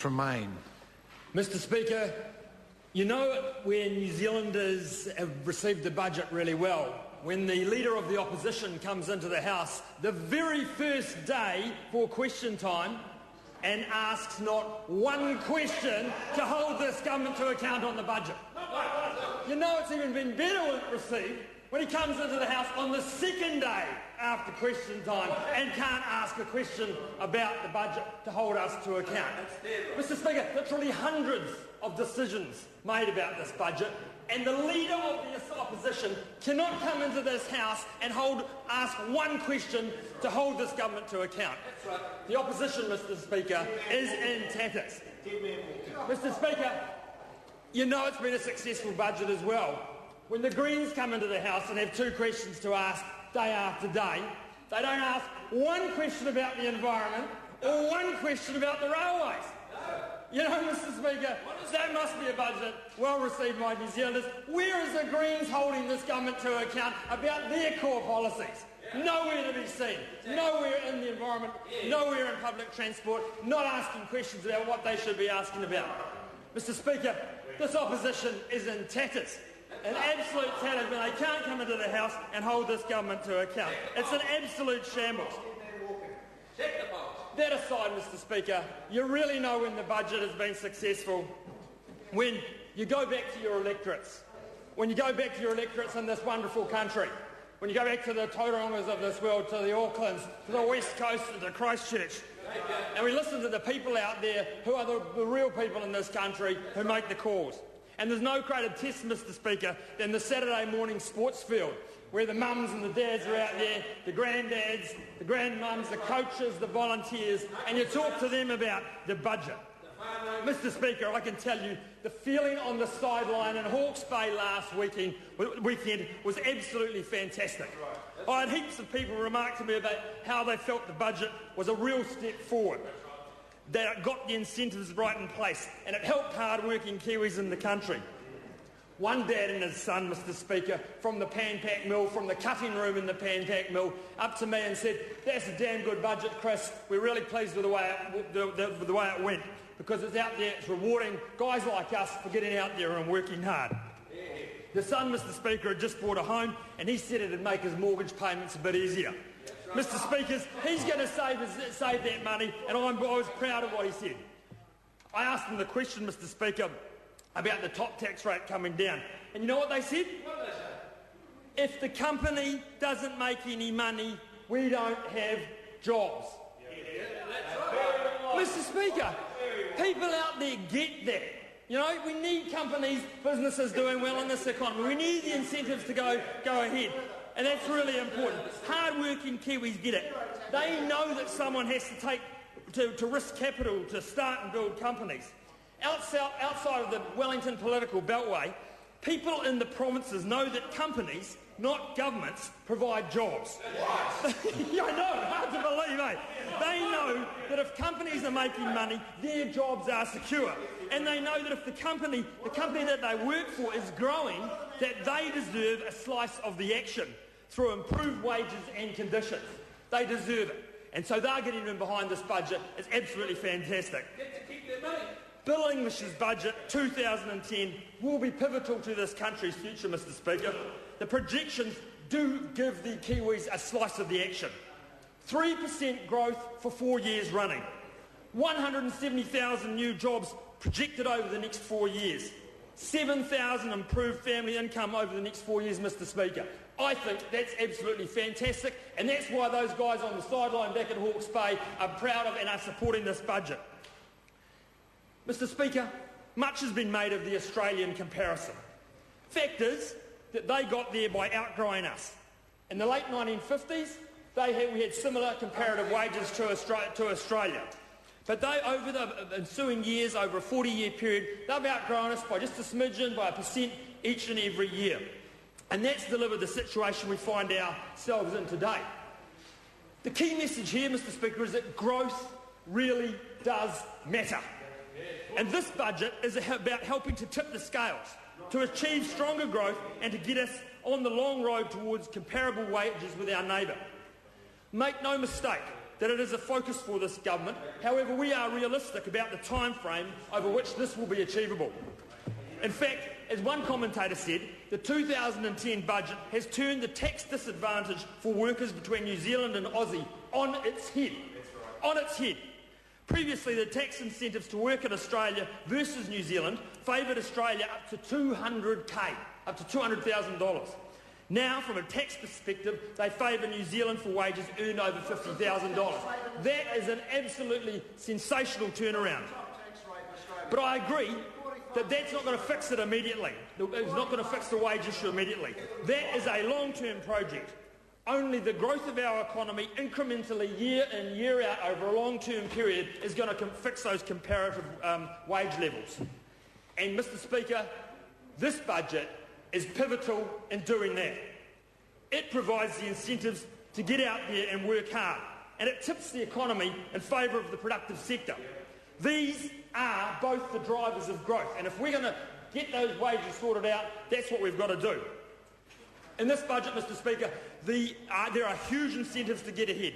From Maine. Mr Speaker, you know when New Zealanders have received the budget really well, when the Leader of the Opposition comes into the House the very first day for question time and asks not one question to hold this government to account on the budget. You know it's even been better received when he comes into the House on the second day after question time and can't ask a question about the budget to hold us to account. Mr Speaker, literally hundreds of decisions made about this budget, and the Leader of the Opposition cannot come into this House and ask one question to hold this government to account. The Opposition, Mr Speaker, is in tatters. Mr Speaker, you know it's been a successful budget as well. When the Greens come into the House and have two questions to ask day after day, they don't ask one question about the environment or one question about the railways. You know, Mr Speaker, that must be a budget well received by New Zealanders. Where is the Greens holding this government to account about their core policies? Nowhere to be seen. Nowhere in the environment, nowhere in public transport, not asking questions about what they should be asking about. Mr Speaker, this opposition is in tatters. An absolute tatters when they can't come into the House and hold this government to account. It's an absolute shambles. That aside, Mr Speaker, you really know when the budget has been successful when you go back to your electorates. When you go back to your electorates in this wonderful country. When you go back to the Taurangas of this world, to the Aucklands, to the West Coast, and to Christchurch. And we listen to the people out there who are the real people in this country who make the calls. And there's no greater test, Mr Speaker, than the Saturday morning sports field, where the mums and the dads are out there, the granddads, the grandmums, the coaches, the volunteers, and you talk to them about the budget. Mr Speaker, I can tell you the feeling on the sideline in Hawke's Bay last weekend was absolutely fantastic. I had heaps of people remark to me about how they felt the budget was a real step forward, that it got the incentives right in place and it helped hard-working Kiwis in the country. One dad and his son, Mr Speaker, from the pan-pack mill, from the cutting room in the pan-pack mill, up to me and said, "That's a damn good budget, Chris. We're really pleased with the way it went, because it's out there, it's rewarding guys like us for getting out there and working hard." The son, Mr Speaker, had just bought a home and he said it'd make his mortgage payments a bit easier. Mr Speaker, he's going to save that money, and I was proud of what he said. I asked him the question, Mr Speaker, about the top tax rate coming down. And you know what they said? If the company doesn't make any money, we don't have jobs. Mr Speaker, people out there get that. You know, we need companies, businesses doing well in this economy. We need the incentives to go ahead. And that's really important. Hard-working Kiwis get it. They know that someone has to risk capital to start and build companies. Outside of the Wellington political beltway, people in the provinces know that companies, not governments, provide jobs. Yeah, I know, hard to believe, eh? They know that if companies are making money, their jobs are secure. And they know that if the company that they work for is growing, that they deserve a slice of the action through improved wages and conditions. They deserve it. And so they're getting in behind this budget. It's absolutely fantastic. Get to keep their money. Bill English's budget, 2010, will be pivotal to this country's future, Mr Speaker. The projections do give the Kiwis a slice of the action. 3% growth for 4 years running. 170,000 new jobs projected over the next 4 years. 7,000 improved family income over the next 4 years, Mr Speaker. I think that's absolutely fantastic, and that's why those guys on the sideline back at Hawke's Bay are proud of and are supporting this budget. Mr Speaker, much has been made of the Australian comparison. Fact is that they got there by outgrowing us. In the late 1950s, we had similar comparative wages to Australia. But over the ensuing years, over a 40-year period, they've outgrown us by just a smidgen, by 1% each and every year. And that's delivered the situation we find ourselves in today. The key message here, Mr Speaker, is that growth really does matter. And this budget is about helping to tip the scales, to achieve stronger growth and to get us on the long road towards comparable wages with our neighbour. Make no mistake, that it is a focus for this government. However, we are realistic about the time frame over which this will be achievable. In fact, as one commentator said, the 2010 budget has turned the tax disadvantage for workers between New Zealand and Aussie on its head. On its head. Previously, the tax incentives to work in Australia versus New Zealand favoured Australia up to $200,000, up to $200,000. Now, from a tax perspective, they favour New Zealand for wages earned over $50,000. That is an absolutely sensational turnaround. But I agree that that's not going to fix it immediately. It's not going to fix the wage issue immediately. That is a long-term project. Only the growth of our economy incrementally year in, year out over a long-term period is going to fix those comparative wage levels. And, Mr Speaker, this budget is pivotal in doing that. It provides the incentives to get out there and work hard, and it tips the economy in favour of the productive sector. These are both the drivers of growth, and if we're going to get those wages sorted out, that's what we've got to do. In this budget, Mr Speaker, there are huge incentives to get ahead.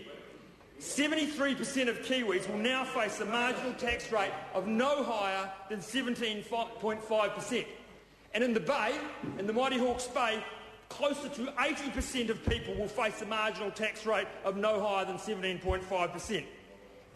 73% of Kiwis will now face a marginal tax rate of no higher than 17.5%. And in the Bay, in the Mighty Hawke's Bay, closer to 80% of people will face a marginal tax rate of no higher than 17.5%.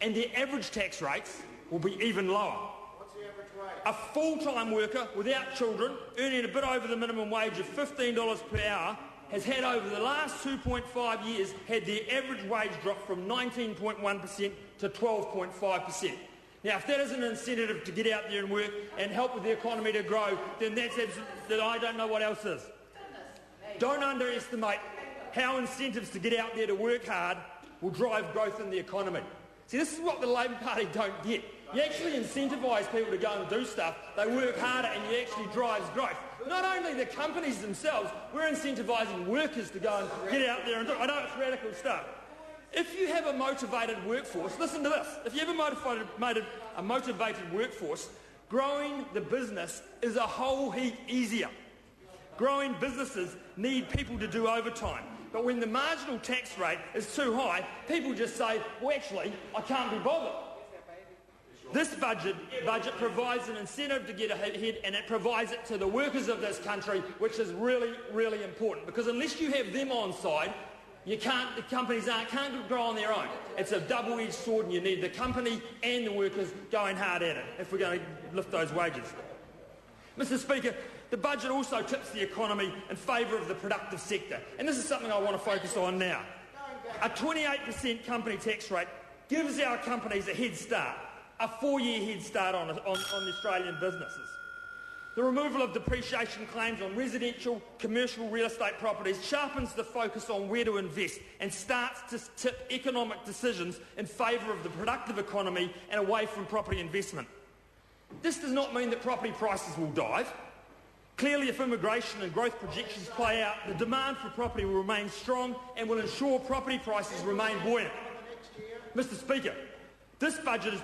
And their average tax rates will be even lower. What's the average rate? A full-time worker without children, earning a bit over the minimum wage of $15 per hour, has had over the last 2.5 years had their average wage drop from 19.1% to 12.5%. Now, if that is an incentive to get out there and work and help with the economy to grow, then that I don't know what else is. Don't underestimate how incentives to get out there to work hard will drive growth in the economy. See, this is what the Labor Party don't get. You actually incentivise people to go and do stuff, they work harder, and it actually drives growth. Not only the companies themselves, we're incentivising workers to go and get out there and do it. I know it's radical stuff. If you have a motivated workforce, listen to this, if you have a motivated workforce, growing the business is a whole heap easier. Growing businesses need people to do overtime. But when the marginal tax rate is too high, people just say, well, actually, I can't be bothered. This budget provides an incentive to get ahead, and it provides it to the workers of this country, which is really, really important. Because unless you have them on side, the companies can't grow on their own. It's a double-edged sword, and you need the company and the workers going hard at it if we're going to lift those wages. Mr Speaker, the budget also tips the economy in favour of the productive sector, and this is something I want to focus on now. A 28% company tax rate gives our companies a head start, a 4-year head start on the Australian businesses. The removal of depreciation claims on residential, commercial real estate properties sharpens the focus on where to invest and starts to tip economic decisions in favour of the productive economy and away from property investment. This does not mean that property prices will dive. Clearly, if immigration and growth projections play out, the demand for property will remain strong and will ensure property prices remain buoyant. Mr Speaker, this budget is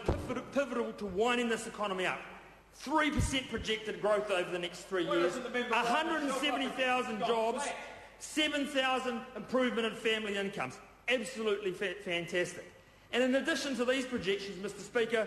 pivotal to winding this economy up. 3% projected growth over the next 3 years, 170,000 jobs, 7,000 improvement in family incomes. Absolutely fantastic. And in addition to these projections, Mr Speaker,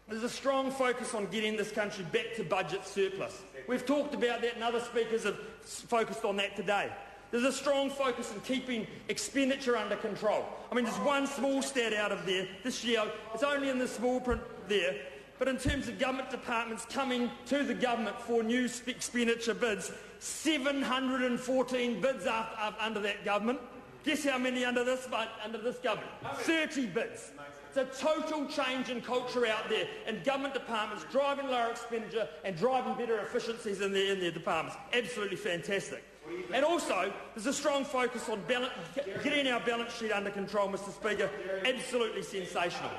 there's a strong focus on getting this country back to budget surplus. We've talked about that and other speakers have focused on that today. There's a strong focus on keeping expenditure under control. I mean, there's one small stat out of there this year. It's only in the small print there. But in terms of government departments coming to the government for new expenditure bids, 714 bids under that government. Guess how many under this government? 30 bids. It's a total change in culture out there, and government departments driving lower expenditure and driving better efficiencies in their departments. Absolutely fantastic. And also, there's a strong focus on getting our balance sheet under control, Mr Speaker. Absolutely sensational.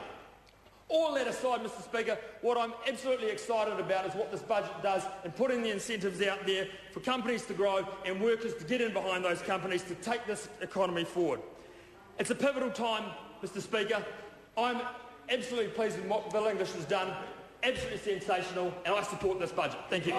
All that aside, Mr Speaker, what I'm absolutely excited about is what this budget does in putting the incentives out there for companies to grow and workers to get in behind those companies to take this economy forward. It's a pivotal time, Mr Speaker. I'm absolutely pleased with what Bill English has done. Absolutely sensational, and I support this budget. Thank you.